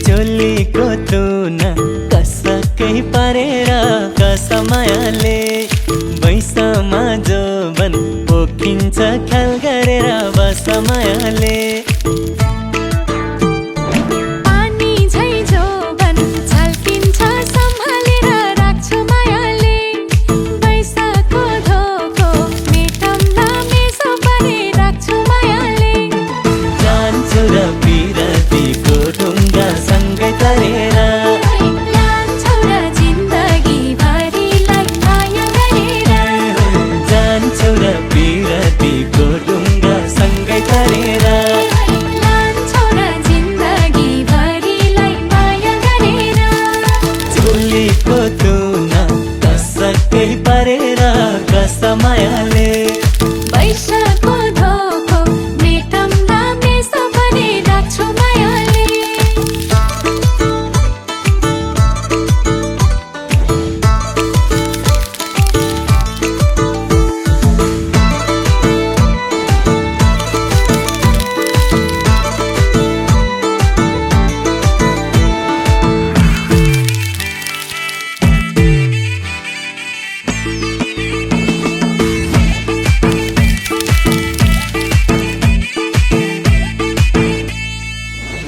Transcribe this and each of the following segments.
चोलीको तुना कसकै पारेर कसमायाले वैसमा जोबन पोखिन्छ ख्याल गरेर बसमायाले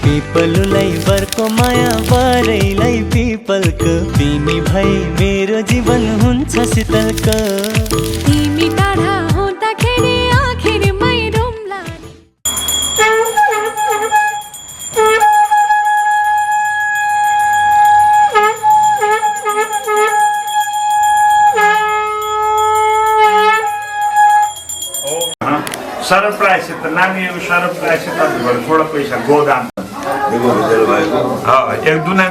पिपलुलाई बरको माया बरैलाई पिपलको तिमी भई मेरो जीवन हुन्छ शीतलको तिमी टाढा हुँदाखेरि आखिरमै रुम्ला सरप्राइज नानीहरू सरप्राइज थोड़ा पैसा गोदाम एक दुना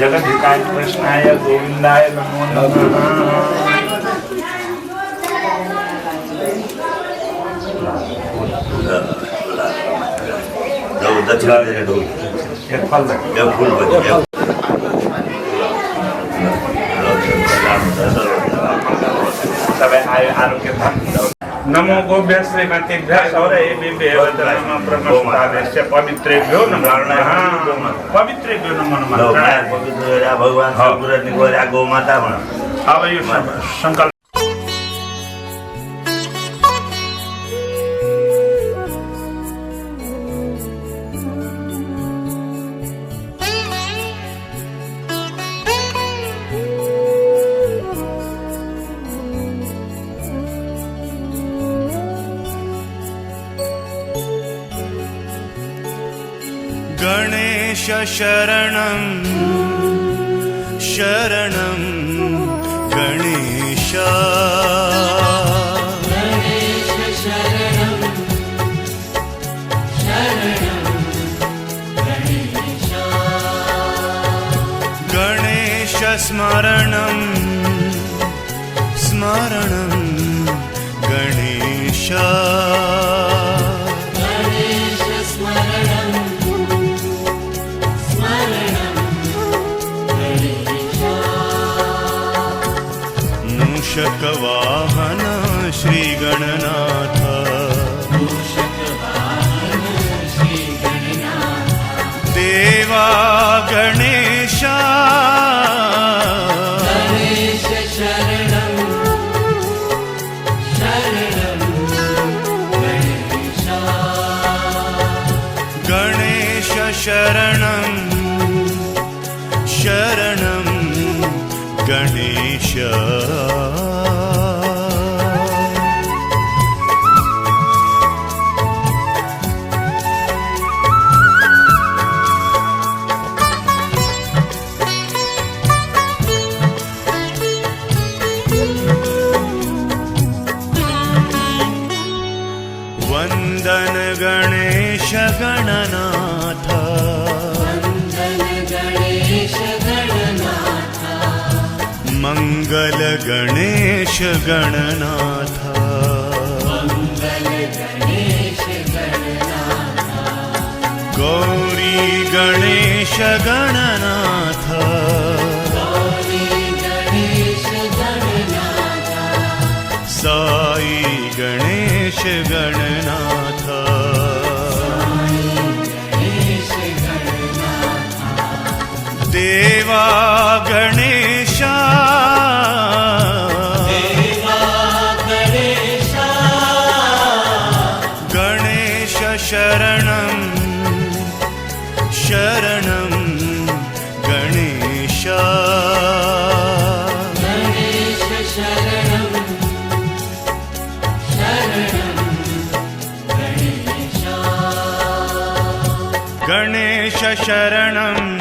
जगद्धिताय कृष्णाय गोविंदाय नमो नमः। आरोग्य नमो गोभ्य श्रीमतीभ्य सौरभ्यो पवित्रेभ्यो नमः पवित्रेभ्यो नमः। भगवान गौमाता अब यो संकल्प गणेश शरणं शरणं गणेश गणेश स्मरणं स्मरणं गणेश मूषकवाहन श्री गणनाथ देवा गणेश गणेश शरणं शरणं गणेश गणेश गणनाथ मंगल गणेश गणनाथ गौरी गणेश गणनाथ साई गणेश गणनाथ देवा गणेशा गणेश शरणं शरणं गणेशा गणेश शरणं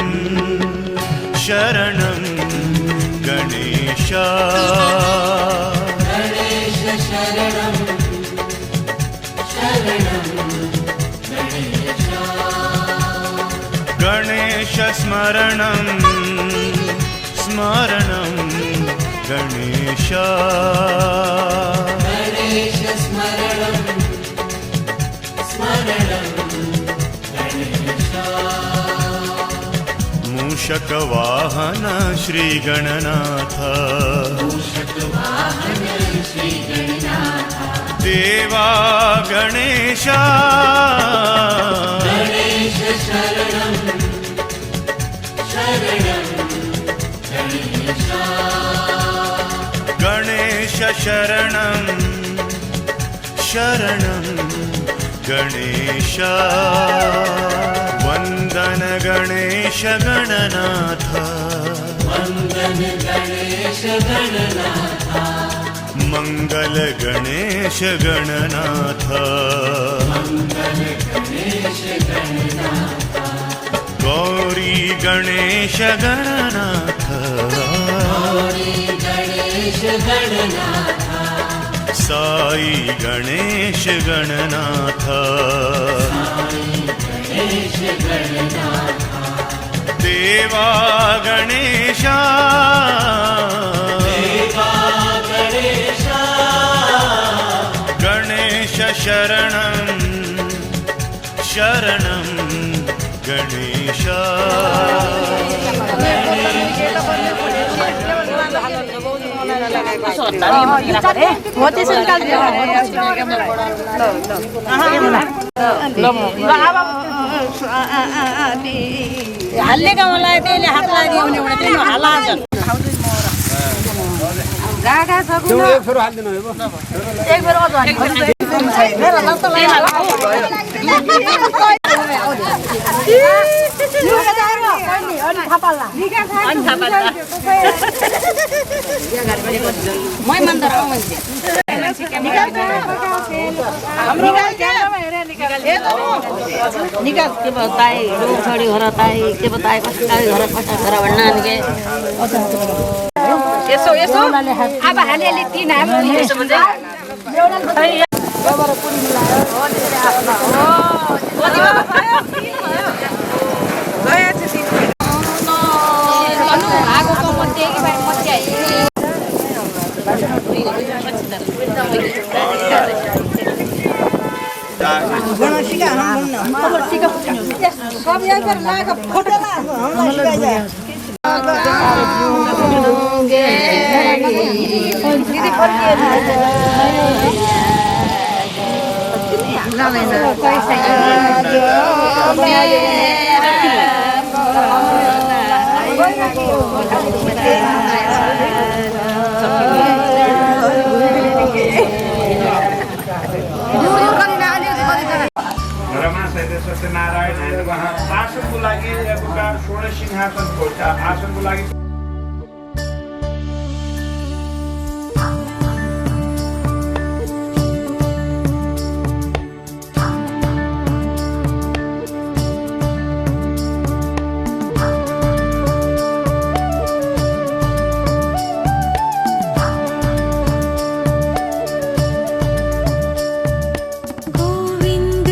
शरणं गणेशा गणेश स्मरणं स्मरणं गणेशा मूषक वाहन श्री गणनाथ देवा गणेशा गणेश शरणं शरणं गणेशा वंदन गणेश गणनाथ मंगल गणेश गणनाथ गौरी गणेश गणनाथ साई गणेश गणनाथ देवा गणेशा गणेश शरणं शरणं गणेशा हल्ले का मलाई त्यसले हात लाग्यो भने एउटा त्यो हल्लाछ गागा सक्नु एक फेर हाल्दिनु हेबो एक फेर अझ हाल्नु मेरो लत्त लाग्यो अनि थापाल्ला अनि थापाल्ला मै मन्दर आउ मैले निकाल के बताए लोग छोड़ी घर ताई के बताए कष्ट घर कष्ट घर भन्ना के यसो यसो अब हालिहाली तीन हाल यसो भन्छ गबर पुरी मिलायो हो त्यसले आफ्नो हो कति भयो गए छ तीन अनु आगो को मते कि भाइ मते आइ गणा सिका हम खबर सिका सब यहाँ पर लाग फोटोला हमलाई सिकाइ जाय दीदी फर्किए सत्यनारायण आसनको लागि एउटा 16 सिंहासन खोज्छ आसनको लागि गोविंद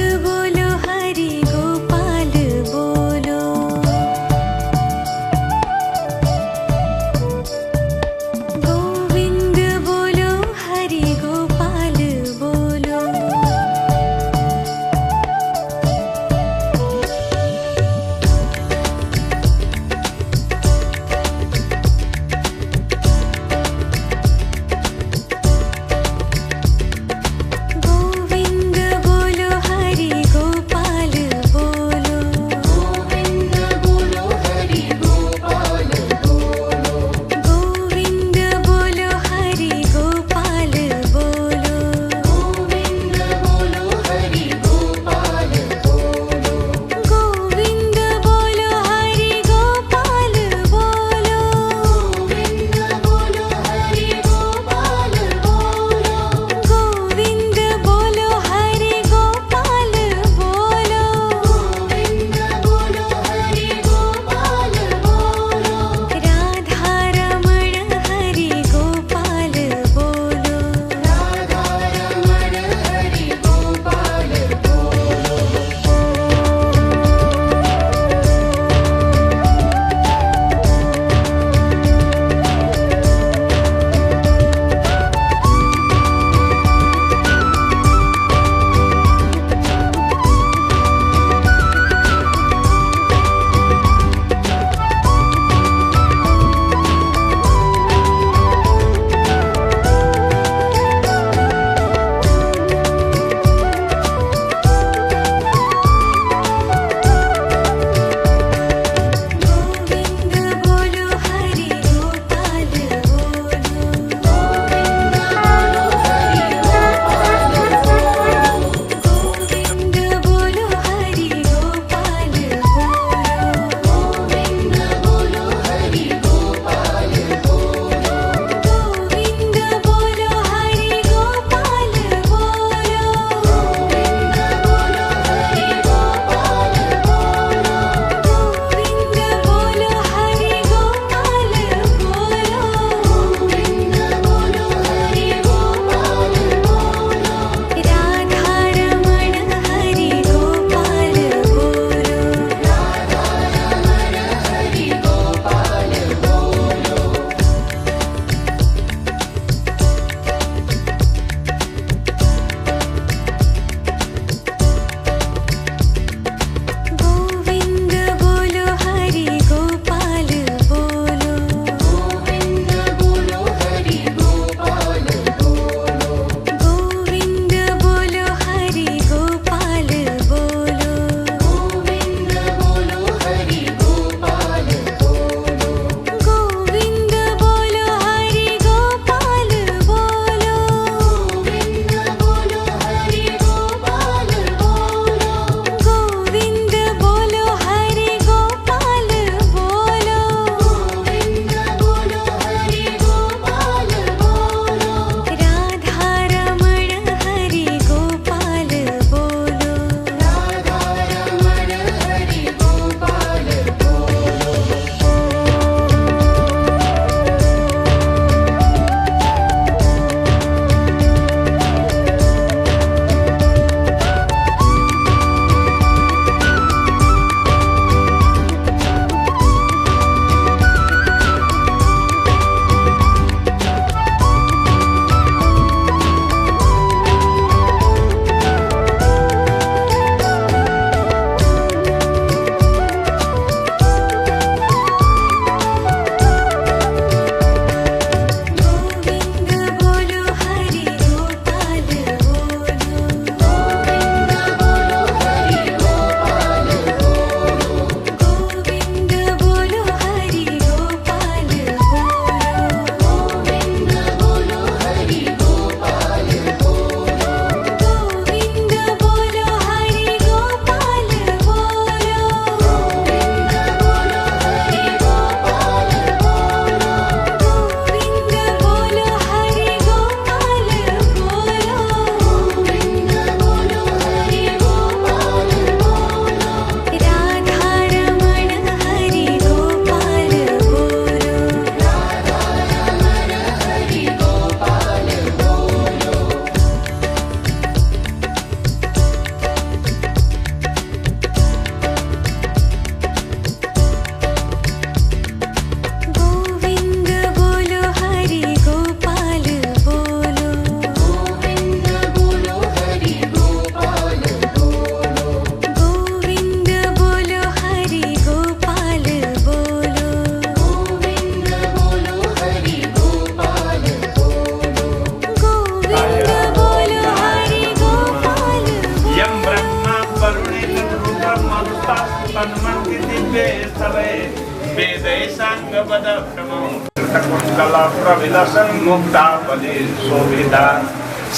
कला प्रविलसन मुक्ता बलि शोभिता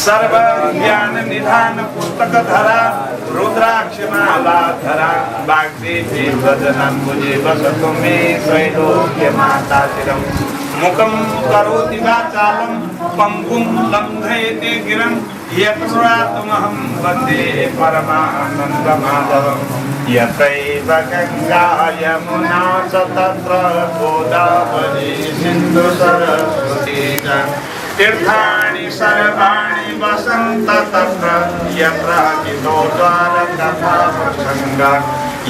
सर्व ज्ञान निधान पुस्तक धरा रुद्राक्ष माला धरा वाग्देवी वदनाम्बुजे वसतु मे त्रैलोक्य माता चिरम् मुखं करोति वाचालं पंगुं लंघयते गिरं यत्प्रातमहं वन्दे परमानन्दमाधवम् यत्रैव गङ्गा यमुना च तत्र गोदावरी सिन्धु सरस्वती च तीर्थानि सर्वाणि वसन्त तत्र यत्र द्वारका प्रसङ्गा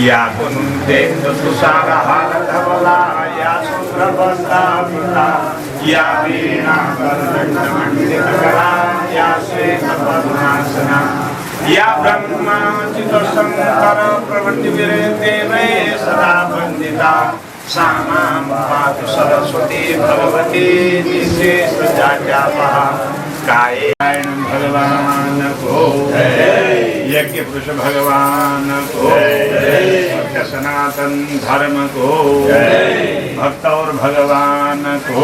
या कुनुते तुषारहारधवला या शुभ्रवस्त्रावृता या वीणाकर्णमण्डितकरा या श्वेतपद्मासना या ब्रह्माच्युतशङ्कर प्रवृत्तिविरेतेवै सदा वन्दिता सा मां पातु सरस्वती भगवती निःशेषजाड्यापहा कायेन भगवान को यज्ञ पुरुष भगवान को सत्य सनातन धर्म को भक्त और भगवान को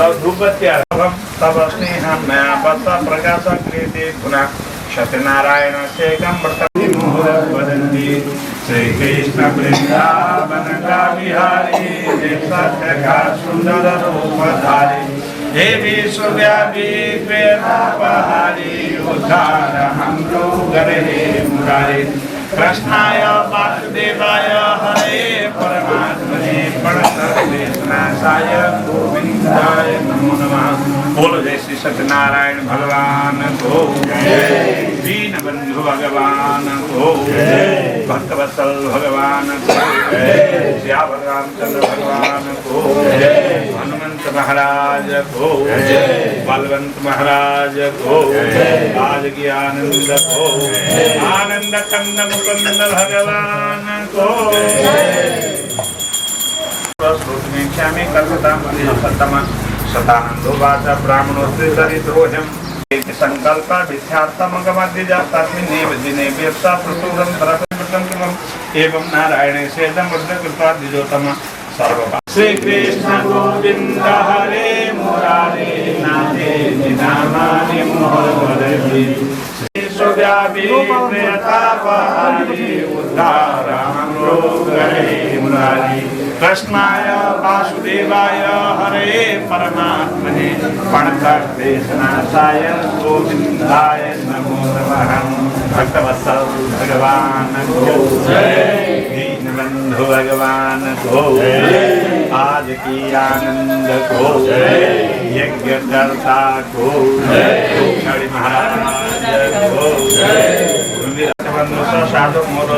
लघुपत्यारभं तव स्नेहं मया बत प्रकाश क्रियते पुनः सत्यनारायण शेखं व्रतं वदन्ति श्रीकृष्ण वृंदावन का बिहारी सत्य का सुंदर रूपधारी हे विश्वव्यापी वेदापहारी उद्धार हमरो गरे मुरारी कृष्णाय वासुदेवाय हरे परमात्मने प्रणतक्लेशनाशाय गोविंदाय नमो नमः। बोलो जय श्री सत्यनारायण भगवान को दीनबंधु भगवान को भक्तवत्सल भगवान को श्याम रामचंद्र भगवान को हनुमंत महाराज को बलवंत महाराज को आज की आनंद को आनंद कंद मुकुंद भगवान को श्यामी कल्पताम सतानंदो वाचा ब्राह्मणोस्ते दरिद्रोह्यम् संकल्प विद्यार्थमगमद्विजातास्मिन् दिने व्यवसा प्रसूरं तरपमृतं किमम् एवं नारायणे सेदं वज्रकृत्वा द्विजोतम सर्वभा श्री कृष्ण गोविंद हरे मुरारे नाथे नामानि मोहवदति विश्वव्यापी प्रियतापहारी उद्धारं रोगरे मुरारी कृष्णाय वासुदेवाय हरे परमात्मने प्रणतक्लेशनाशाय गोविंदाय नमो नमः। भक्तवत्सल भगवान को दीनबंधु भगवान को आज की आनंद को यज्ञकर्ता को महाराज को साधु मोर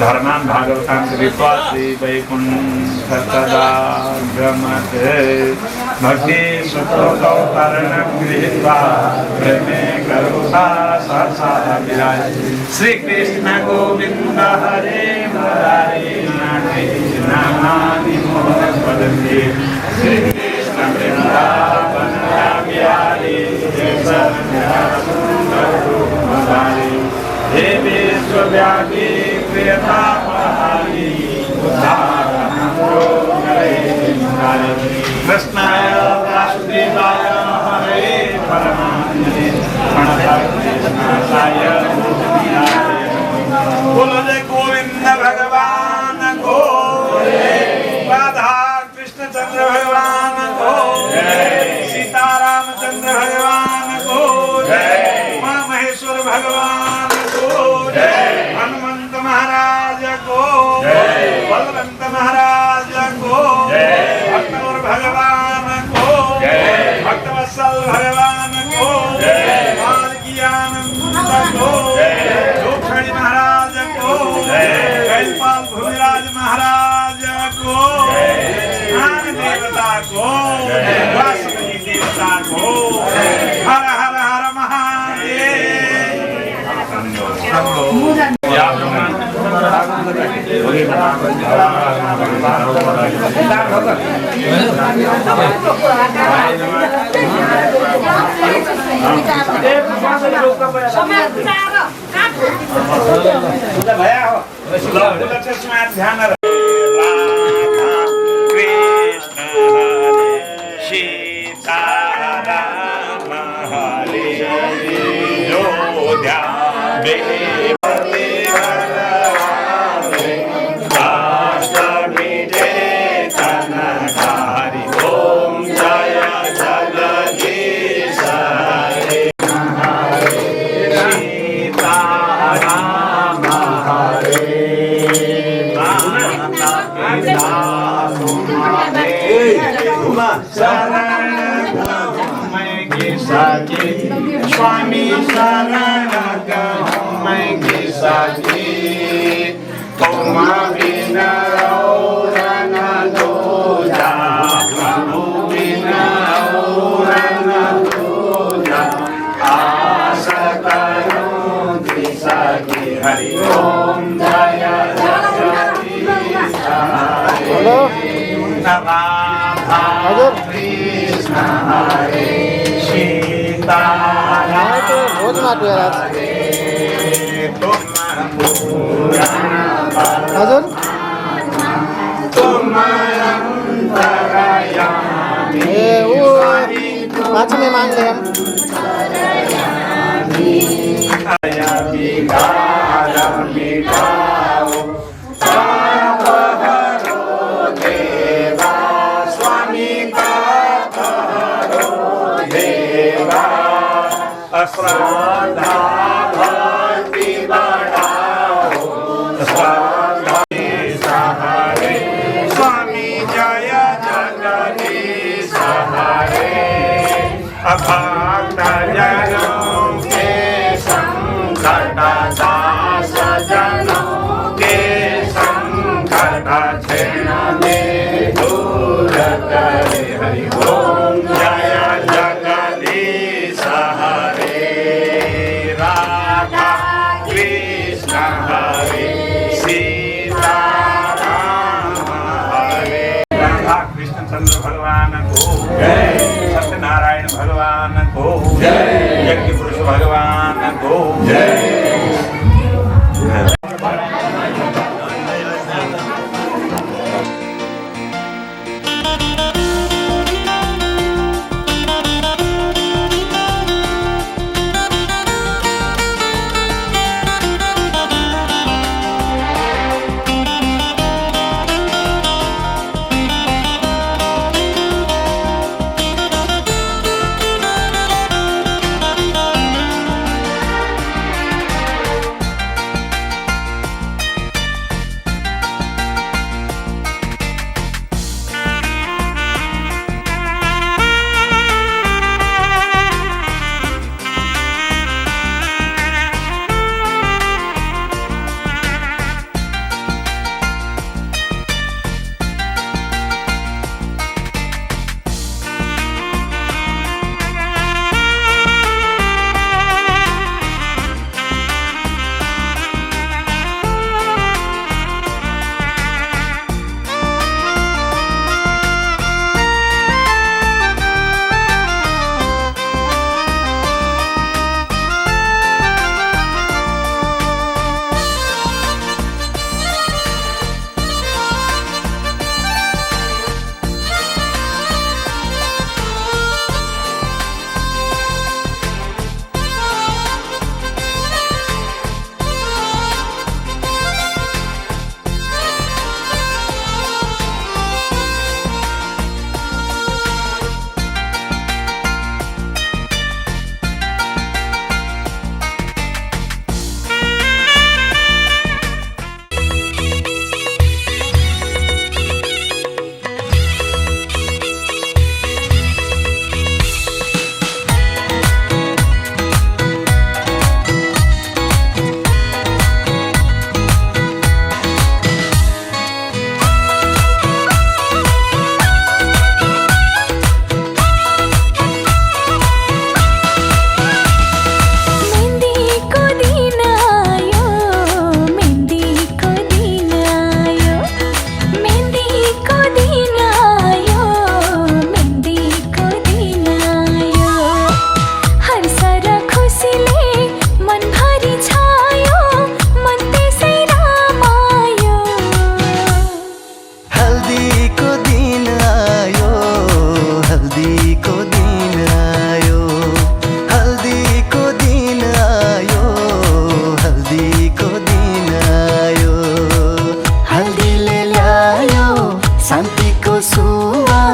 धर्मान भागवतां कृत्वा श्री वैकुंठ सदा गमते भक्ति सुखोत्तरणं गृहीत्वा प्रेमे करुणा सहसा विराज श्री कृष्ण गोविंद हरे मुरारी नाथे नामानि मोहवदन्ति श्री कृष्ण वृंदावन बिहारी हे विश्वव्यापी प्रियतापहारी उद्धारं रोगरे मुरारी कृष्णाय वासुदेवाय हरे परमात्मने प्रणतक्लेशनाशाय गोविंदाय बोलो जय गोविंद भगवान को राधा कृष्ण चंद्र भगवान को सीतारामचंद्र भगवान को मां महेश्वर भगवान को हनुमंत महाराज को बलवंत महाराज को भक्तवर भगवान को भक्तवत्सल भगवान को की आनंद को लोखड़ी महाराज को कैलपाल भूमिराज महाराज को ज्ञान देवता को वासुकी देवता को हर हर हर महादेव भया हो ल चस्मा ध्यान राधा कृष्ण हरे सीता राम हरे अयोध्या स्वामी शरण मैं की सखी तुम बिना औरन दूजा प्रभु बिना औरन दूजा आस करूं सखी हरि ओम जय जगदीश नमः कृष्ण हरे सीता अजून पाच में मांग ले हम श्रद्धा भक्ति बढ़ाओ श्रद्धा हरे स्वामी जय जगदीश हरे भक्त जनों के संकट दास जनों के संकट क्षण में दूर करे हरि ओम जय जगदीश हरे राधा कृष्ण हरे सीता राम हरे राधा कृष्ण चंद्र भगवान को जय सत्यनारायण भगवान को जय यज्ञ पुरुष भगवान को जय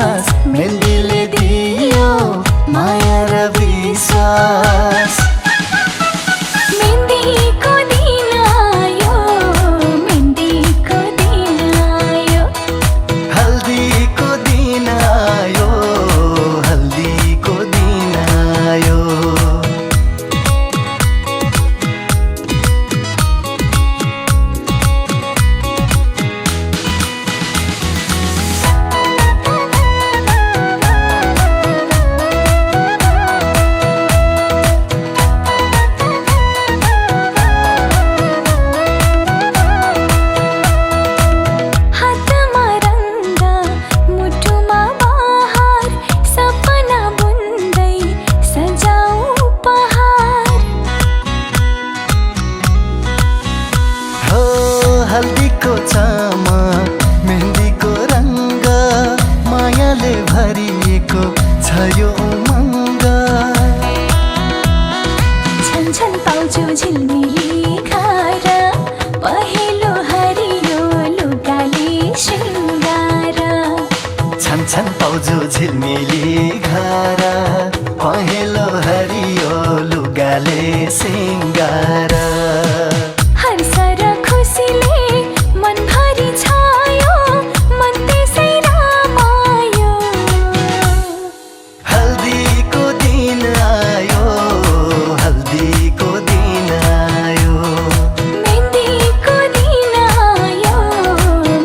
सास मेहन्दीले दियो माया र विश्वास मेहन्दीको दिन आयो मेहन्दीको दिन आयो हल्दीको दिन आयो हल्दीको दिन आयो हातमा रङ्ग मुटुमा बहार सपना बुन्दै सजाऊ उपहार हो हल्दीको चमक मेहन्दीको रङ्ग मायाले भरिएको छ यो उमङ्ग छन पाउँछु झिलमिली घर पहेँलो हरियो लुगाले शृङ्गार छन छन पाउजु झिलमिली घर पहेँलो हरियो लुगाले सिङ्गार हर्ष र खुसीले मनभरि छायो मन त्यसै रमायो हल्दीको दिन आयो हल्दीको दिन आयो मेहन्दीको दिन आयो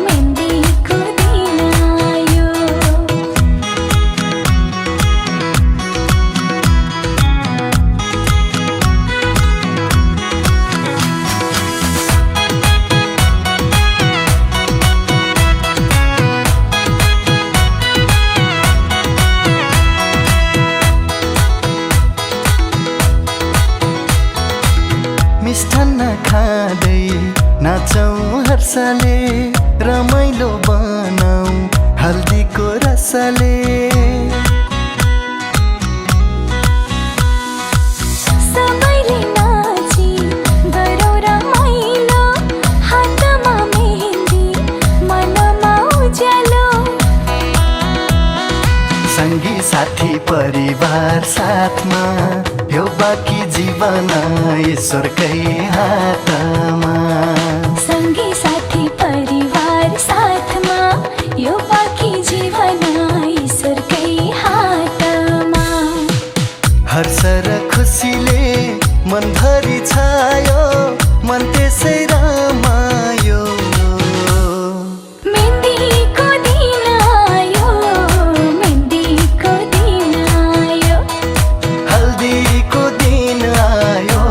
मेहन्दीको दिन आयो मिष्टान्न खाँदै नाचौँ हर्षले रमाइलो बनाऊ हल्दीको रसले सबैले नाची गरौँ रमाइलो हातमा मेहन्दी मनमा उज्यालो सँगी साथी परिवार साथमा यो बाँकी जीवन ईश्वरकै हातमा सँगी साथी परिवार साथमा यो बाँकी जीवन ईश्वरकै हातमा हर्ष र खुसीले मनभरि छायो मन त्यसै रमायो मेहन्दीको दिन आयो मेहन्दीको दिन आयो हल्दीको दिन आयो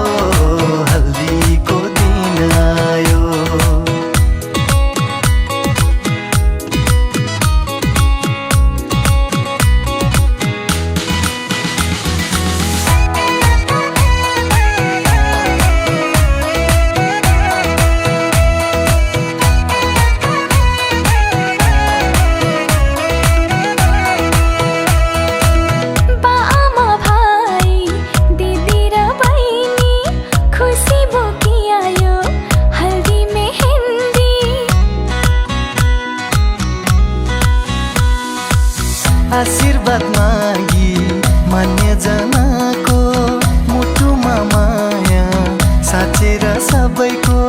हल्दीको दिन आयो बाआमा भाइ दिदी र बहिनी खुसी बोकी आयो हल्दी मेहन्दी आशीर्वाद मागी मान्य जनाको मुटुमा माया साँचेर सबैको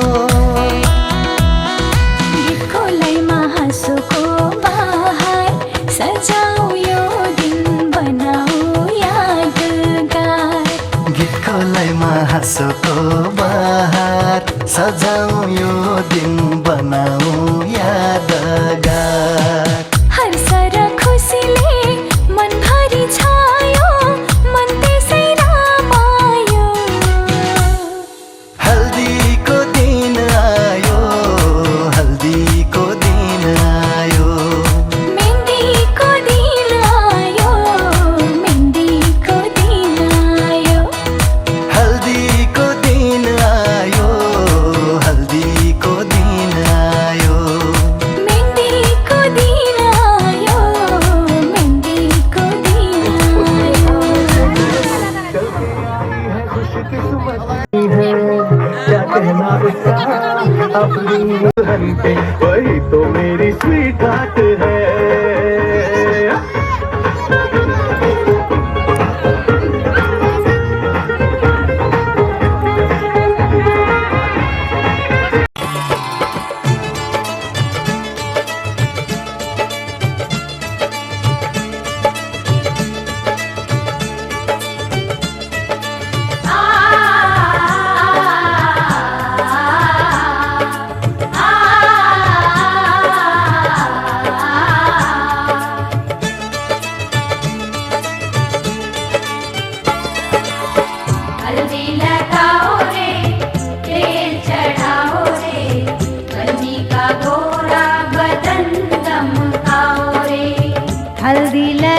गीतको लयमा हाँसोको बहार सजाऊ यो दिन बनाऊ यादगार गीतको लयमा हाँसोको बहार सजाऊ यो दिन बनाऊ यादगार हर्ष र खुसीले मनभरि छायो मन त्यसै रमायो हल्दीको दिन आयो हल्दीको दिन आयो मेहन्दीको दिन आयो मेहन्दीको दिन आयो हल्दीको दिन आयो हल्दीको दिन आयो मेहन्दीको दिन आयो मेहन्दीको दिन आयो क्या कहना उसका अपनी दुल्हन पे वही तो मेरी स्वीट हार्ट है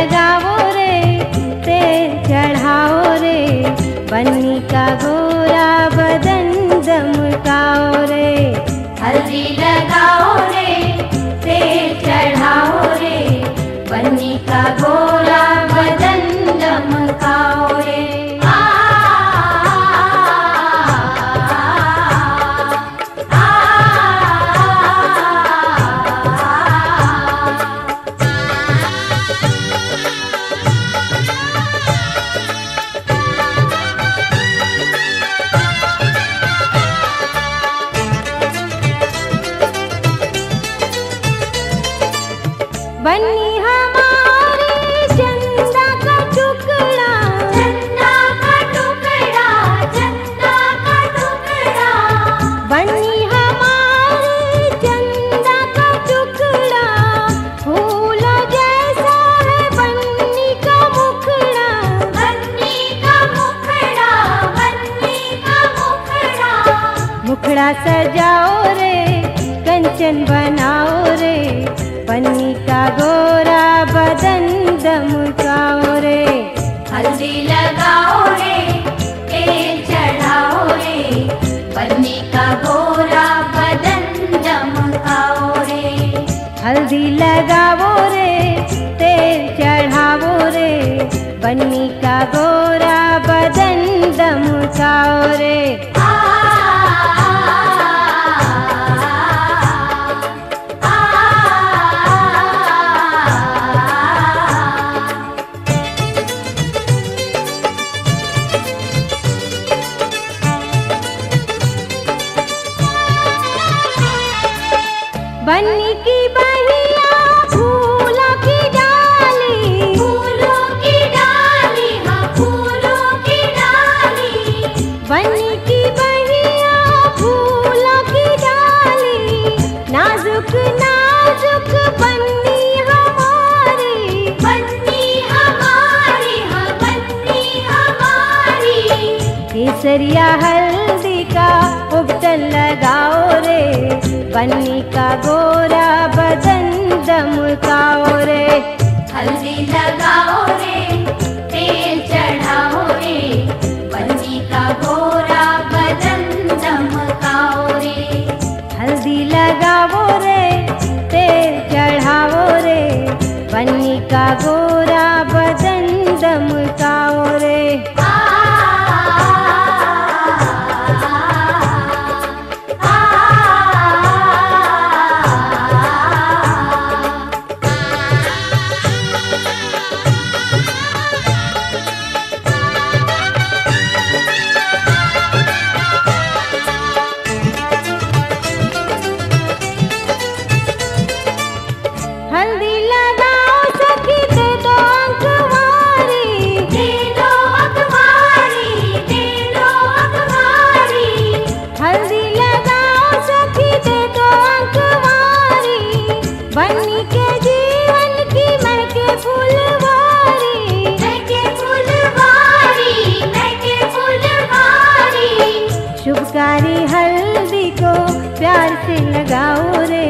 लगाओ रे तेल चढ़ाओ रे बन्नी का गोरा बदन दमकाओ रे हल्दी लगाओ रे तेल चढ़ाओ रे बन्नी का गोरा बदन दमकाओ रे बन्नी हमारे चंदा का टुकड़ा चंदा का टुकड़ा चंदा का टुकड़ा बन्नी हमारे चंदा का टुकड़ा फूल जैसा है बन्नी का मुखड़ा बन्नी का मुखड़ा बन्नी का मुखड़ा मुखड़ा सजाओ रे कंचन बनाओ रे बन्नी का गोरा बदन दमकाओ रे हल्दी लगाओ रे तेल चढ़ाओ रे बन्नी का गोरा बदन दमकाओ रे हल्दी लगाओ रे तेल चढ़ाओ रे बन्नी का गोरा बदन दमकाओ रे बन्नी की बहिया फूलों की डाली फूलों की डाली हाँ फूलों की डाली बन्नी की बहिया फूलों की डाली नाजुक नाजुक बन्नी हमारी हाँ बन्नी हमारी केसरिया हल्दी का उबटन लगाओ रे बन्नी का गोरा बदन दमकाओ रे हल्दी लगाओ रे तेल चढ़ाओ रे बन्नी का गोरा बदन दमकाओ रे हल्दी लगाओ रे तेल चढ़ाओ रे बन्नी का गोरा बदन दमकाओ रे हल्दी लगाओ सखी दे दो अखबारी दे दो अखबारी दे दो अखबारी हल्दी लगाओ सखी दे दो अखबारी बन्नी के जीवन की महके फुलवारी महके फुलवारी महके फुलवारी शुभकारी हल्दी को प्यार से लगाओ रे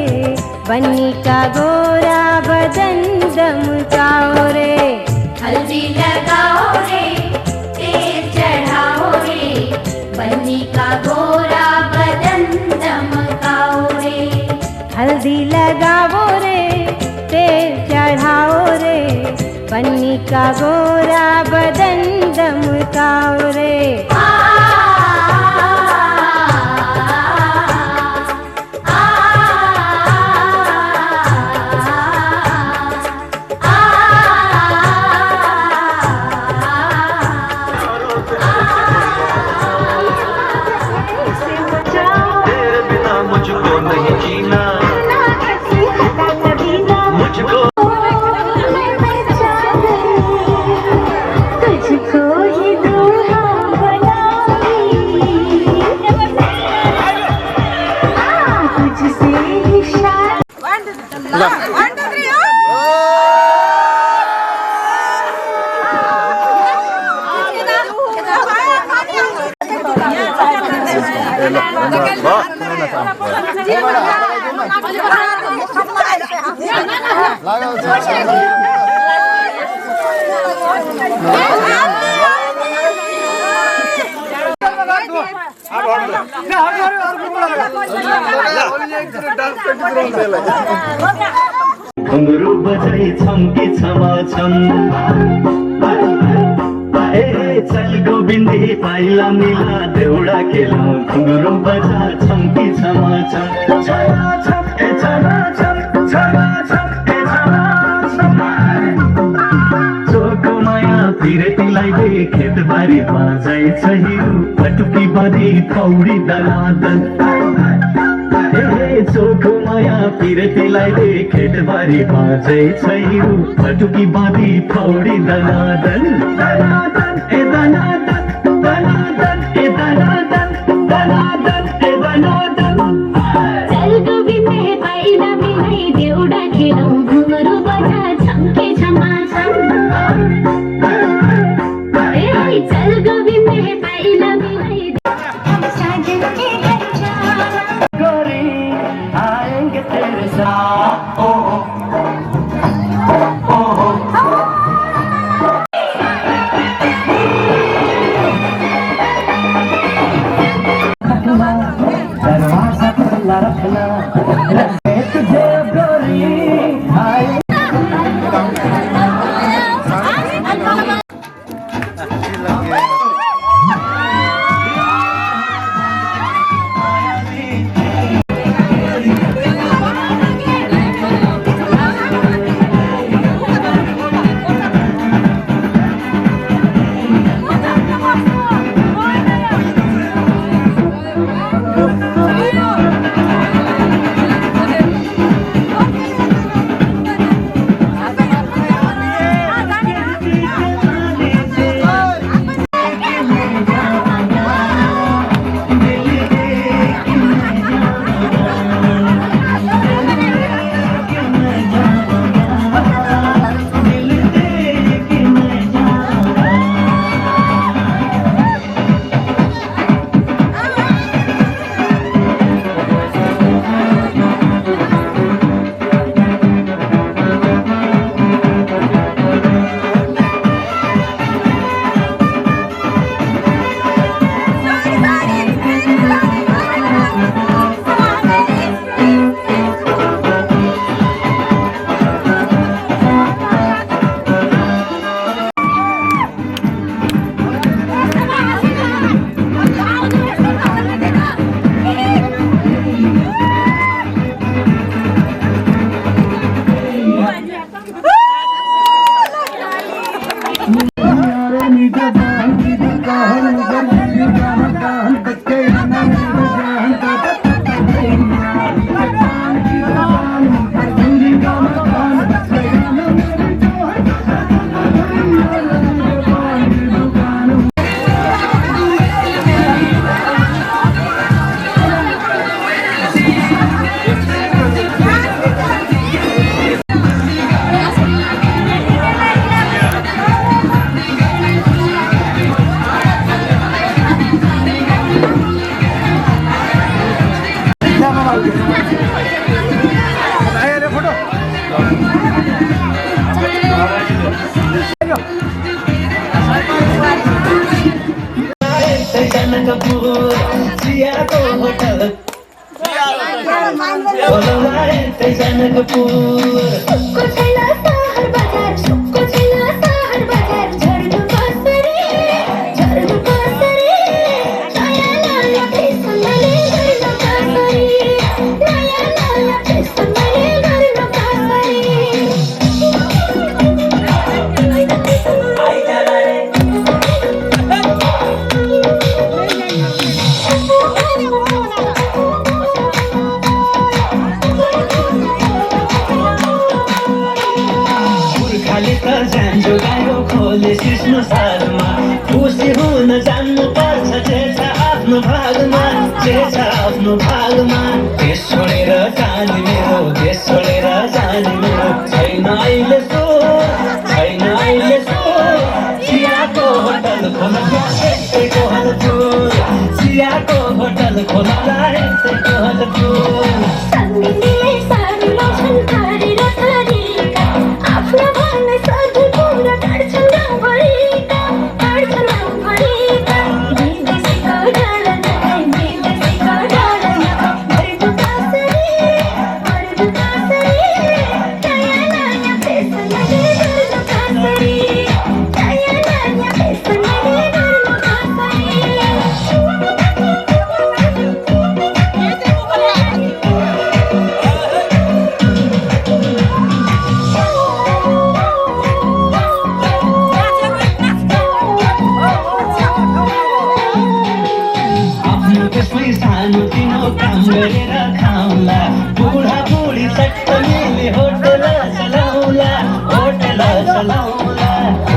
बन्नी का गोरा बदन दमकाओ रे हल्दी लगाओ रे तेल चढ़ाओ रे बन्नी का गोरा बदन दमकाओ रे हल्दी लगाओ रे तेल चढ़ाओ रे बन्नी का गोरा बदन दमकाओ रे मुझको नहीं जीना मुझको तुझको ही दूल्हा बनाऊंगी तुझसे ही घुंगरू बजाई छम्की छमा छम चल गोविंदी पाइला मिला देउडा खेला घुंगरू बजा छम्की छमा छम छमा छम ए छमा छम छमा छम ए छमा छम चोको माया फिरतीलाई दे खेतबारी बाजाइ छहिउ पटुकी बदी थौडी दलादन चोखो माया फिरतीलाई दे खेतबारी बाजै छैउ पटुकी बाँधी थौडी दनादन दनादन ए दनादन दनादन ए दनादन दनादन ए दनादन चल गोविंदे पाइला मिलाई देउडा खेलौ घुंगरू बजा छम्के छमा छम चल गोविंदे पाइला मिलाई साजन के घर जा गोरी आएंगे तेरे साथ ओ दरवाजा खुला रखना तुझे गोरी आए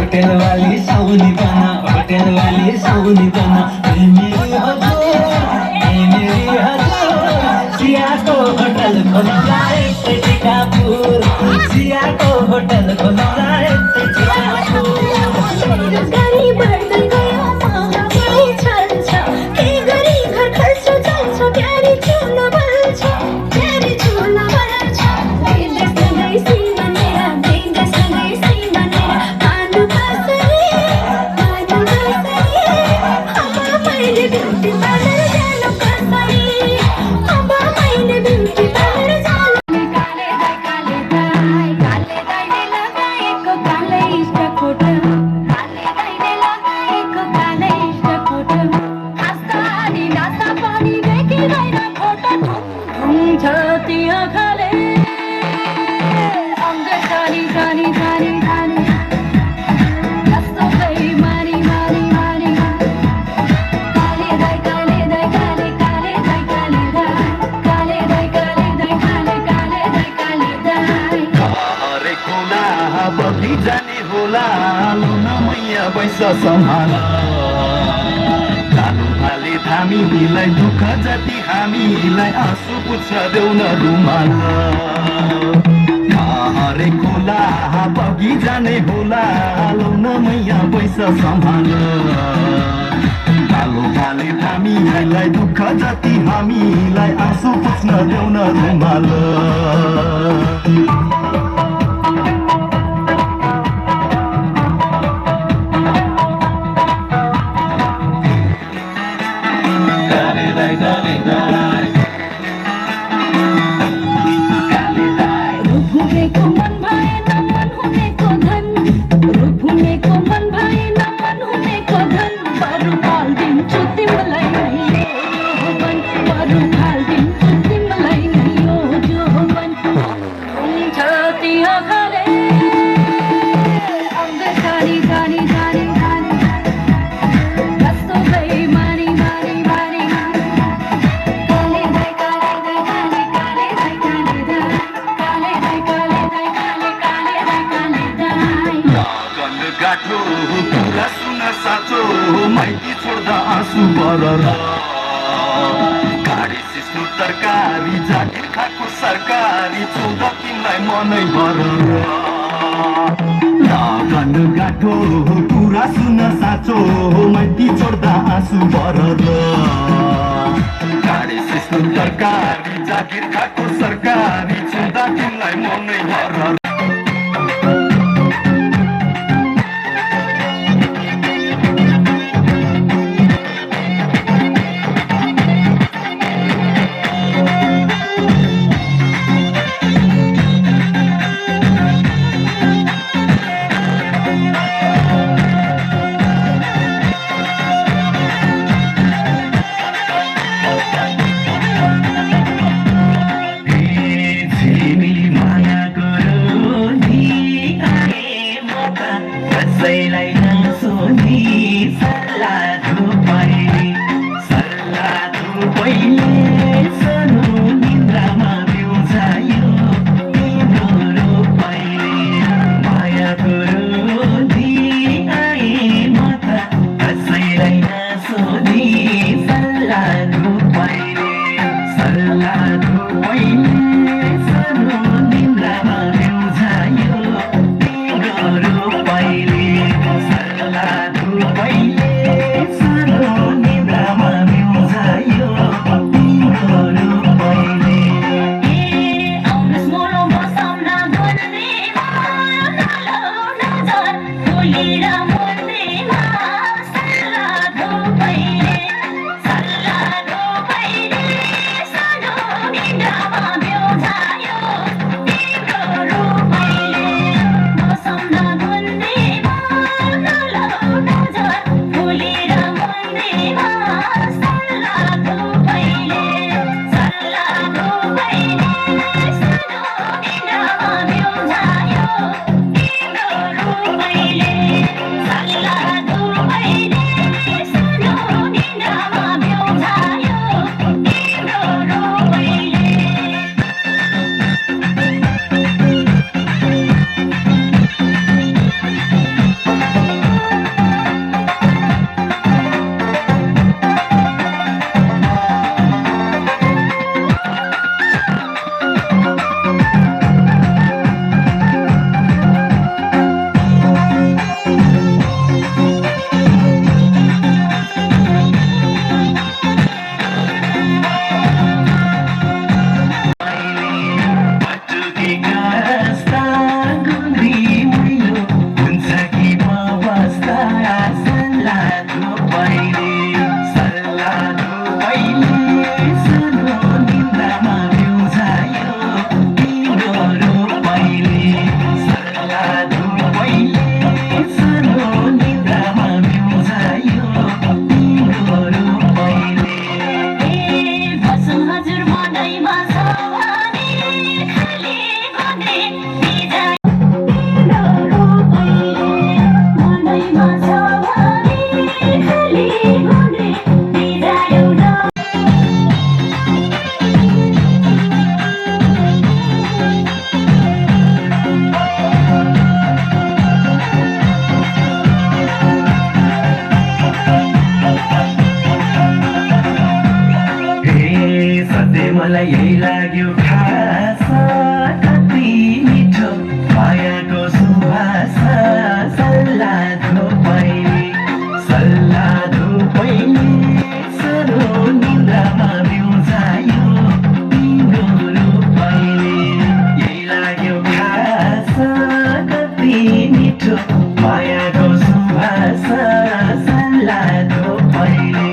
होटल वाली साउनी बना होटल वाली साउनी बना मेरी हजुर सियाको होटल खोल्दा यस्तै टिकापुर सियाको होटल खोल्दा यस्तै टिकापुर बेरोजगारी बढ्दै गयो महँगाई छल्छ के गरी घर खर्च चल्छ प्यारी चुल्न बल्छ प्यारी चुल्न बल्छ देशसँगै सिमानेर देशसँगै सिमानेर खानु कसरी अब मैले ब्युटी पार्लर जानु कसरी अब मैले ब्युटी पार्लर जानु काले दाइले लगाएको कालै इष्टकोट काले दाइले लगाएको कालै इष्टकोट हाँस्दा नि नाच्दा पनि देखिँदैन फोटो घुम्छ ती आँखाले अङ्ग जानी जानी जानी जानी कस्तो बेइमानी मानी मानी काले दाइ काले दाइ काले काले दाइ काले दाइ काले दाइ काले दाइ काले काले दाइ काले दाइ हरे खोला बगी जाने होला लुन मैया बैस सम्हाल कालो भाले थामीलाई दुःख जति हामीलाई आँसु पुछ देऊ न रुमाल हरे खोला बगी जाने होला लुन मैया बैस सम्हाल कालो भाले थामीलाई दुःख जति हामीलाई आँसु पुछ्न देऊ न रुमाल रूप हुनेको मन भएन मन हुनेको धन रूप हुनेको मन भएन मन हुनेको धन बरु हाल्दिन्छु तिमीलाई नै यो जोवन बरु हाल्दिन्छु तिमीलाई नै यो जोवन हुन्छ ती आँखाले अङ्ग जानी जानी जानी जानी कस्तो बेइमानी मानी मानी काले दाइ काले दाइ काले काले दाइ काले दाइ काले दाइ काले काले दाइ काले दाइ गन गाठो कुरा सुन साँचो माइती छोड्दा आँसु बरर गाडी सिस्नु तरकारी जागिर खाएको सरकारी छोड्दा तिमीलाई मनै भरर गन गाठो कुरा सुन साँचो माइती छोड्दा आँसु बरर गाडी सिस्नु तरकारी जागिर खाएको सरकारी छोड्दा तिमीलाई मनै भरर कसैलाई नसोधी सल्लाह धुपैले सानो निन्द्रामा बिउजायो तिम्रो रूपैले माया गुरुधी आए म त कसैलाई नसोधी सल्लाह धुपैले सानो निन्द्रामा बिउजायो तिम्रो रूपैले सानो निन्द्रामा बिउजायो तिम्रो रूपैले आउनुहोस् मोरो बसाउन गर्नेमा कालो नजर भुलेर मर्नेमा सल्लाह धुपैले सानो निन्द्रामा बिउजायो तिम्रो रूपैले बसाउन गर्नेमा कालो नजर भुलेर मर्नेमा सल्लाह धुपैले सानो निन्द्रामा बिउजायो तिम्रो रूपैले मलाई यही लाग्यो खास कति मिठो मायाको सुवास सल्लाहको पहिले सरो निन्द्रामा बिउजायो तिम्रो रूपैले यही लाग्यो खास कति मिठो मायाको सुवास सल्लाहको पहिले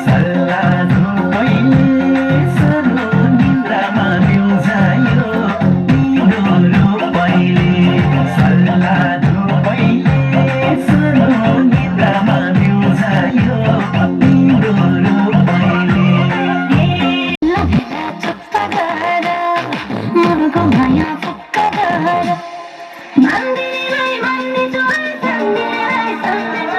सरो निन्द्रामा बिउजायो तिम्रो रूपैले सल्लाहको पहिले सरो निन्द्रामा बिउजायो तिम्रो रूपैले मनको माया फुक्क गएर मन्दिरलाई भन्ने जोर सन्देलाई सम्झिन्छ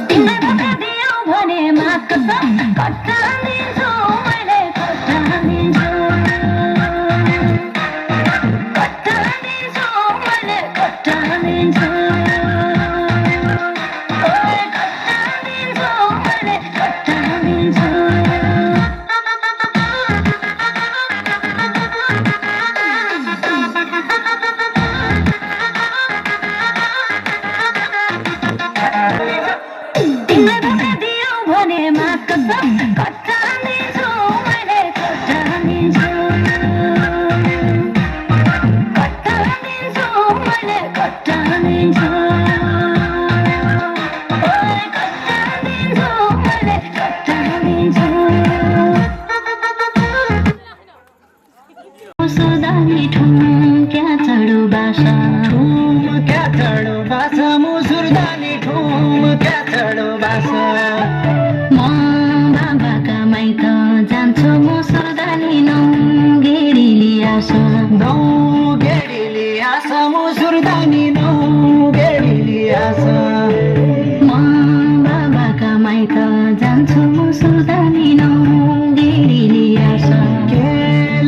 तिमीलाई धोका दियो भने माग कटालिन्छु मैले कटालिन्छु मैले कटालिन्छु मैले कटालिन्छु तिमीलाई धोका दियो भने माग कटालिन्छु मैले कटालिन्छु मैले कटालिन्छु मैले कटालिन्छु मुसुरदानी ठुम क्या चढो बासा मुसुरदानी ठुम क्या चढो बासा म बाबाका माइत जान्छु मुसुरदानी नौगेडीली आशा मुसुरदानी नौगेडीली आशा म बाबाका माइत जान्छु मुसुरदानी नौगेडीली आशा के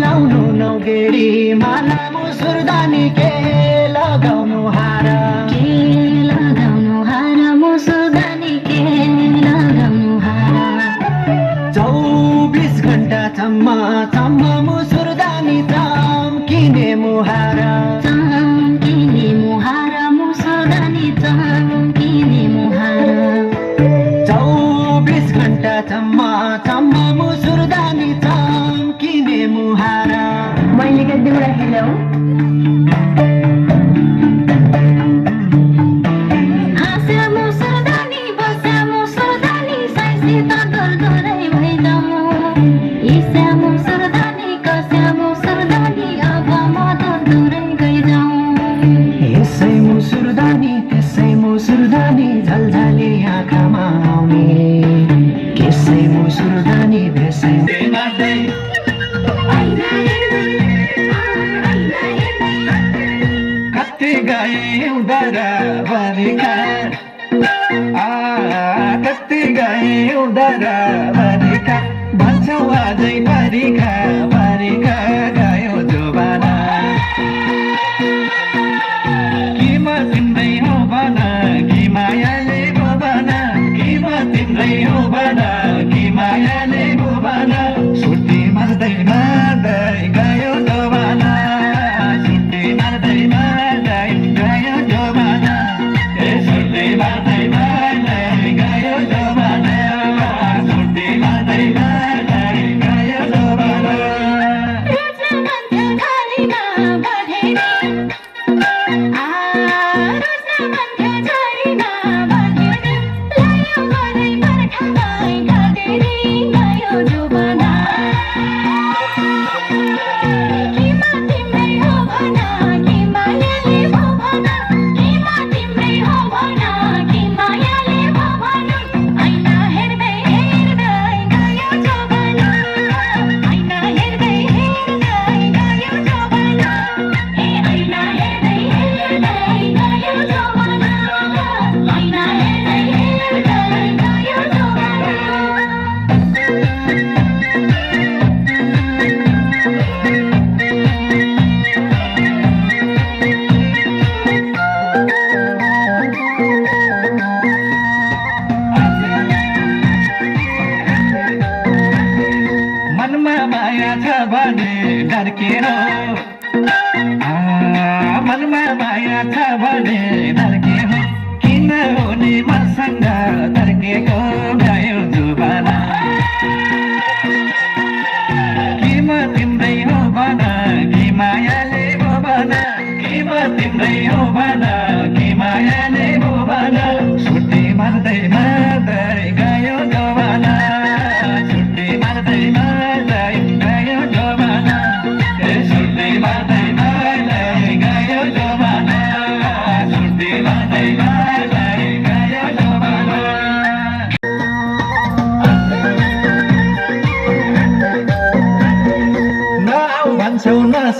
लाउनु नौगेडी माला मुसुरदानी के लगाउनु हार मुसुरदानी के लगाउनु हार 24 घण्टा चम्म मुसुरदानी चम्किने मुहार मुसुरदानी चम्किने मुहार 24 घण्टा चम्म मुसुरदानी चम्किने मुहार मैले के देउडा खेल्यौ हाँस्या मुसुरदानी बस्या मुसुरदानी साइसित गरगरै भइजाऊ ईस्या मुसुरदानी कस्या मुसुरदानी अब म त दुरै गइजाऊ यसै मुसुरदानी त्यसै मुसुरदानी झलझले आँखामा आउने त्यसै मुसुरदानी त्यसै मार्दै कति गए उदरभरिका कति गए उदरभरिका भन्छौ अझै भरिका गयो जोबाना कि म तिम्रै हो भन कि मायाले भो भन कि म तिम्रै हो भन कि मायाले भो भन छुट्टी मार्दै गयो जोबाना छुट्टी मार्दै गयो जोबाना छुट्टी मार्दै गयो जोबाना छुट्टी मार्दै गयो जोबाना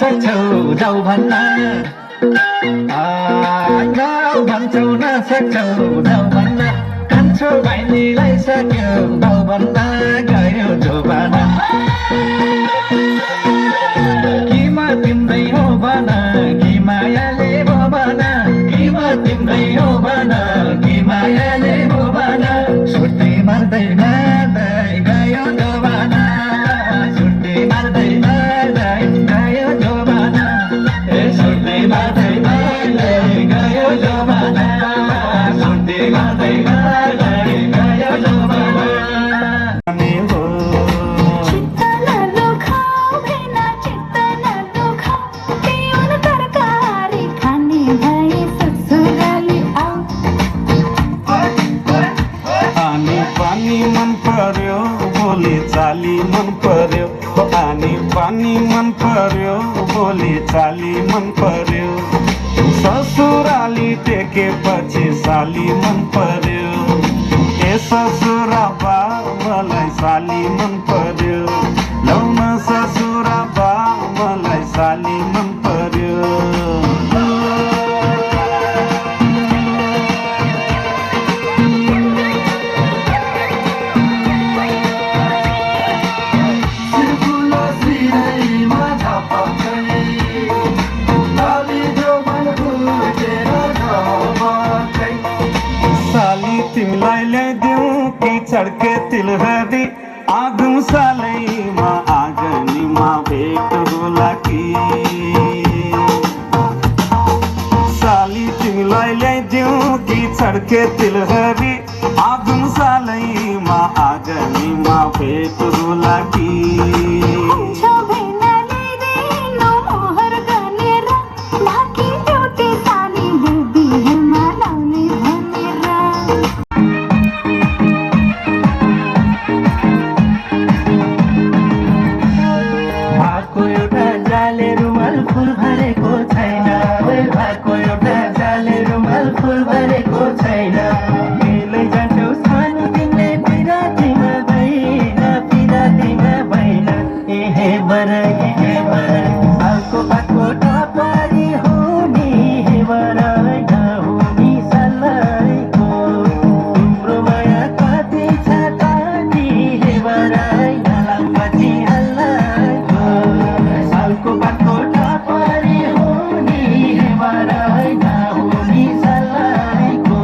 नसक्छौ जाऊ भन्न जाऊ भन्छौ नसक्छौ जाऊ भन्न कान्छो भाइनीलाई सक्यो जाऊ भन्न गयो जोबान किमा तिम्रै हो भन कि मायाले भो भन किमा तिम्रै हो भन कि मायाले भो भन सुट्टी मार्दै मार्दै गयो जोबान सुट्टी मार्दै मार्दै गयो जोबान सुट्टी मार्दै मार्दै गयो जोबान सुट्टी मार्दै मार्दै गयो जोबान चित्त नदुखाऊ भेना चित्त नदुखाऊ पिउन तरकारी खाने भए ससुराली आऊ पानी पानी मन पर्यो बोली चाली मन पर्यो पानी पानी मन पर्यो बोली चाली मन पर्यो ससुराली टेकेपछि साली मन पर्यो ए ससुरा बा मलाई साली मन पर्यो लौन ससुरा बा मलाई साली मन पर्यो साली तिमीलाई ल्याइदेऊ कि चड्के तिलहरी आगौँ सालैमा आँगनीमा भेट होला कि साली तिमीलाई ल्याइदेऊ कि चड्के तिलहरी आगौँ सालैमा आँगनीमा भेट होला कि छ भेना ल्याइदिनु मोहर गनेर बाँकी एउटै सालीले बिहेमा लाउने भनेर भएको एउटा जाले रुमाल फुल भरेको छैन भएको एउटा जाले रुमाल फुल भरेको छैन केलाई जान्छौ सानो तिमीले पिरातीमा भएन पिरातीमा भएन एहे बर सालको पातको टपारी हो नि हे बर नहुनी सल्लाइको तिम्रो माया कति छ कति हे बर नलापछि हल्लाइको सालको पातको टपारी हो नि हे बर नहुनी सल्लाइको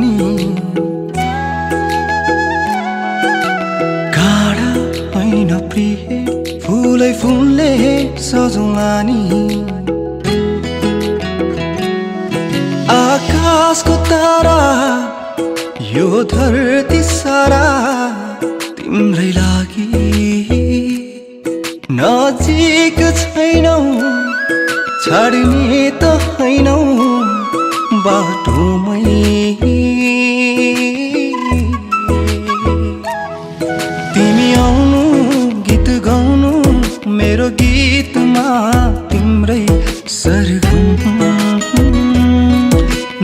नि काँडा होइन प्रिय फुलै फुलले सजौँला नि आकाशको तारा यो धरती सारा तिम्रै लागि नजिक छैनौ छाड्ने त हैनौ बाटोमै तिमी आउनु गीत गाउनु मेरो गीतमा तिम्रै सरगम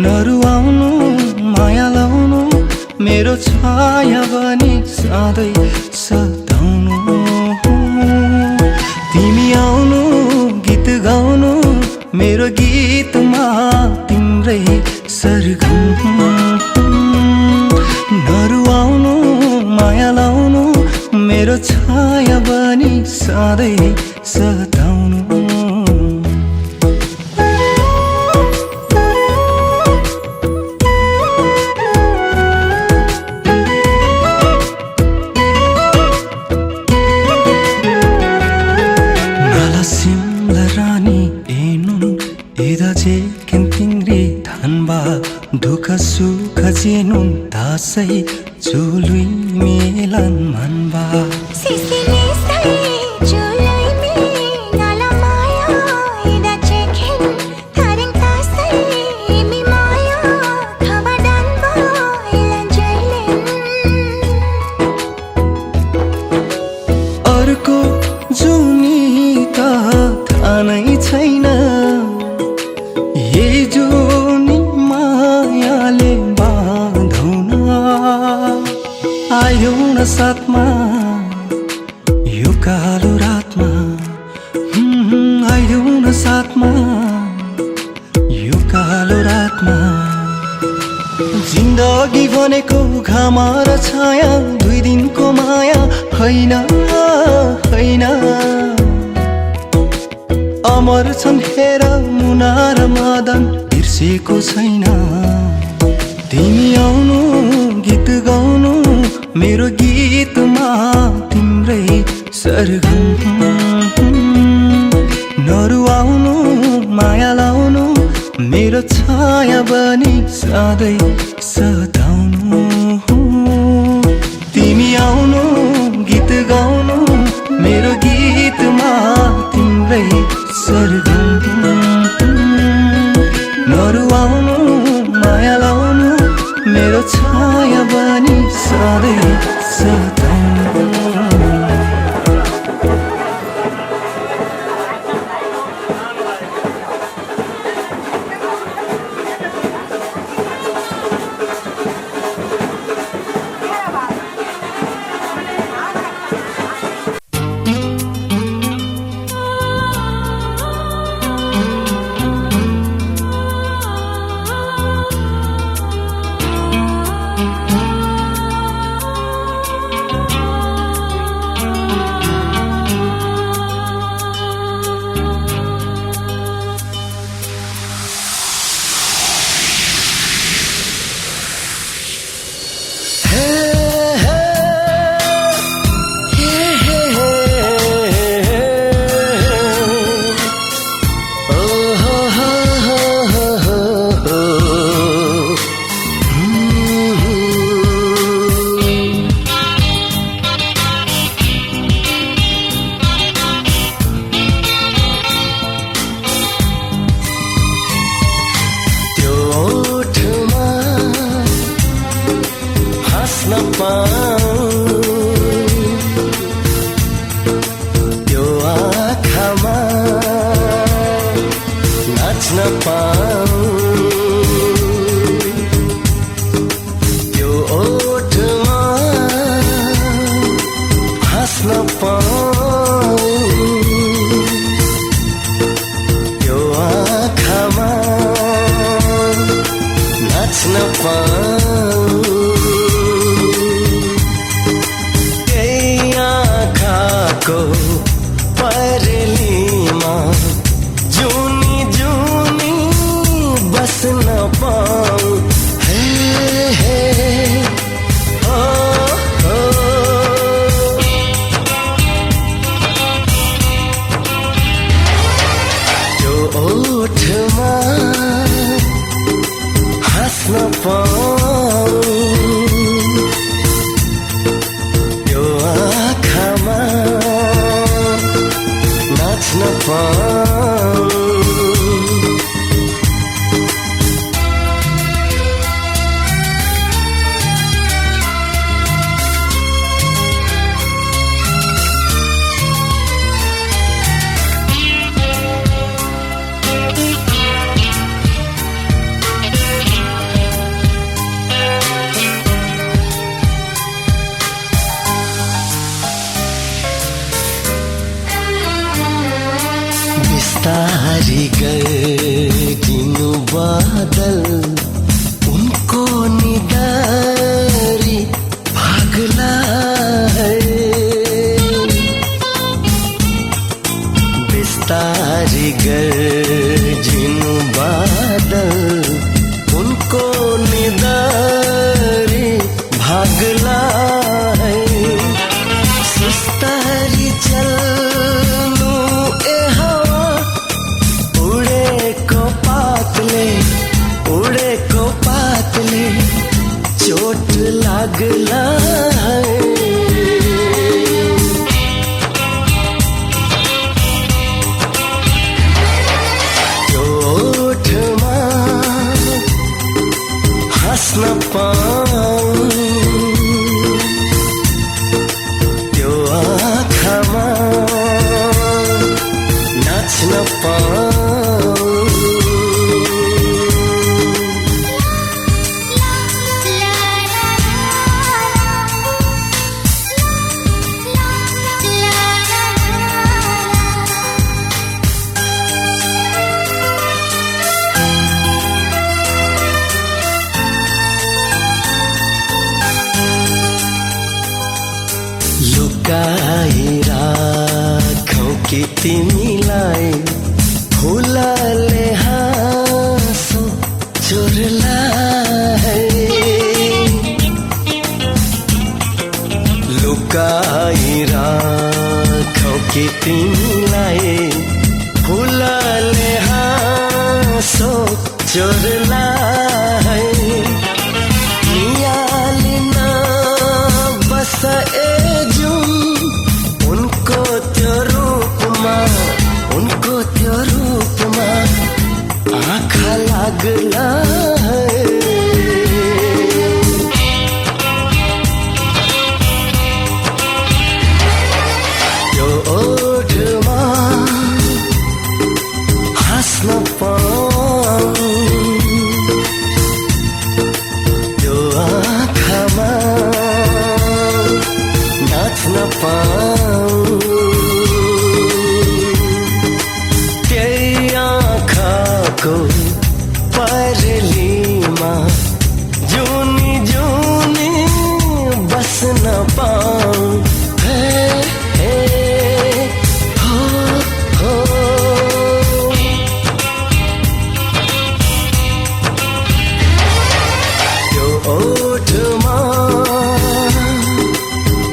नरुवाउनु माया लाउनु मेरो छाया बनी सधैँ सताउनु तिमी आउनु गीत गाउनु मेरो गीतमा तिम्रै सरगम नरुवाउनु माया लाउनु मेरो छाया बनी सधैँ सताउनु दुःख सुख जेनुन दासै चुलुई मेलन मनबा सिसिले सै चुलुई मे नाला माया इदा चेखिन थारिङ तासै मी माया खबरदान भइलन जैलेन अर्को जुनी त थाहा नै छैन यही जुनी मायाले बाँधौन आयौ न साथमा यो कालो रातमा आयौ न साथमा यो कालो रातमा जिन्दगी भनेको घाम र छाया दुई दिनको माया होइन होइन अमर छन् हेर मुना र मदन बिर्सेको छैन तिमी आउनु गीत गाउनु मेरो गीतमा तिम्रै सरगम नरुवाउनु माया लाउनु मेरो छाया बनी सधैँ सताउनु तिमी आउनु गीत गाउनु मेरो गीतमा तिम्रै सरगम नरुवाउनु माया लाउनु मेरो छाया बनी सधैँ सताउनु त्यो आँखामा नाच्न पाऊ त्यो ओठमा हाँस्न पाऊ त्यो आँखामा नाच्न पाऊ परेलीमा जुनी जुनी बस्न पाऊ हे पाऊँ यो आँखामा नाच्न पाऊँ बिस्तारी गर्दिनु बादल उनको निधारी भागला है बिस्तारी गर्दिनु बादल उनको निधारी भागला है सुस्तारी चल्नु ए हवा उडेको पातले चोट लागला है त्यो ओठमा हाँस्न पाऊँ त्यो आँखामा नाच्न पाऊँ लुकाइराखौँ कि तिमीलाई फुलले हाँसो चोरलाई लुकाइराखौँ कि तिमीलाई फुलले हाँसो चोरलाई नियालिन बस उनको त्यो रूपमा आँखा लाग्ला है त्यो ओठमा हाँस्न पाऊँ त्यो आँखामा नाच्न पाऊँ को परलीमा जुनी जुनी बस्न पाऊँ हे हो यो ओठमा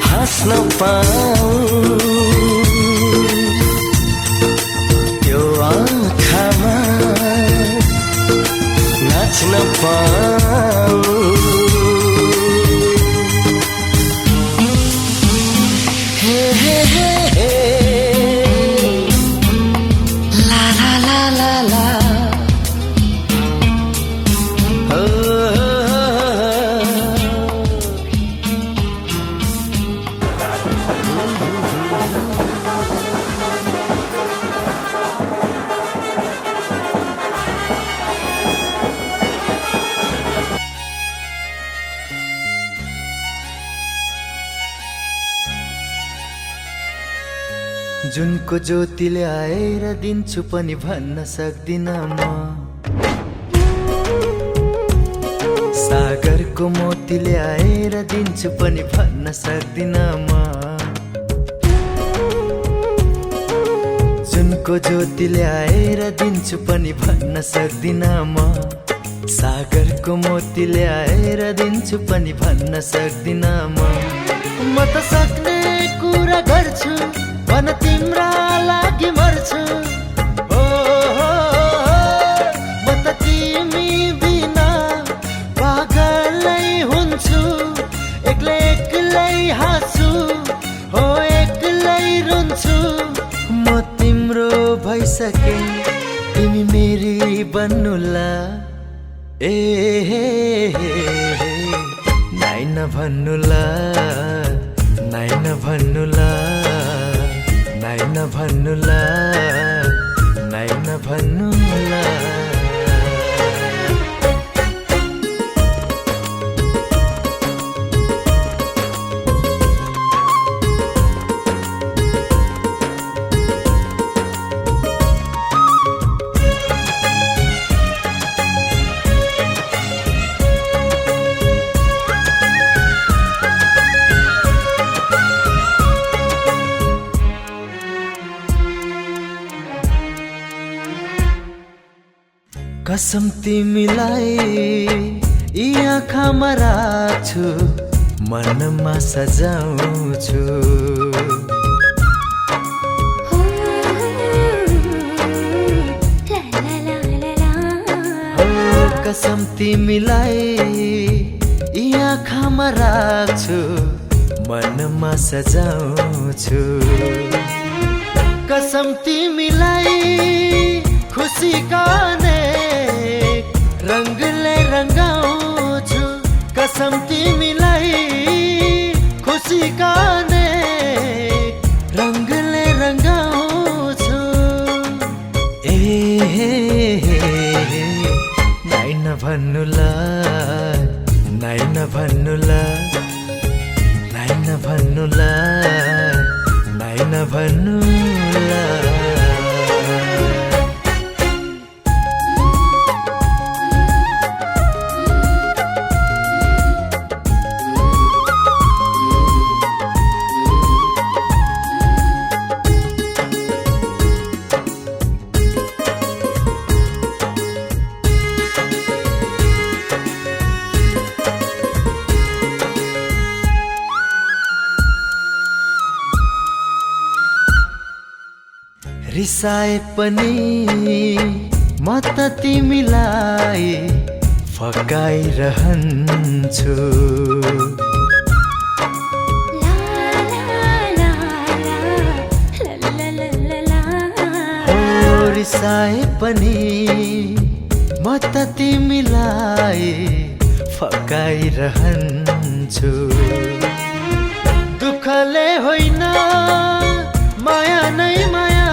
हाँस्न पाऊँ त्यो आँखामा नाच्न पाऊँ हे हे हे हे ला ला ला ला ला हो जुनको ज्योतिले आएर दिन्छु पनि भन्न सक्दिन म सागरको मोतीले आएर दिन्छु पनि भन्न सक्दिन म जुनको ज्योतिले आएर दिन्छु पनि भन्न सक्दिन म सागरको मोतीले आएर दिन्छु पनि भन्न सक्दिन म त सक्ने कुरा गर्छु भन तिम्रा लागि मर्छु म त तिमी बिना पागल बन्नुला ए नाइ नभन्नुला नाइ नभन्नुला नाइ नभन्नुला नाइ नभन्नुला कसम तिमीलाई यी आँखामा राख्छु मनमा सजाउँछु कसम तिमीलाई यी आँखामा राख्छु मनमा सजाउँछु कसम तिमीलाई खुसीका रंगले रंगाउँछु कसम तिमीलाई खुसीका रंगले रंगाउँछु ए नाइ नभन्नुला नाइ नभन्नुला नाइ नभन्नुला नाइ नभन्नुला रिसाए पनि म त तिमीलाई फकाइरहन्छु रिसाए पनि म त तिमीलाई फकाइरहन्छु दुःखले होइन माया नै माया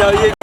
यही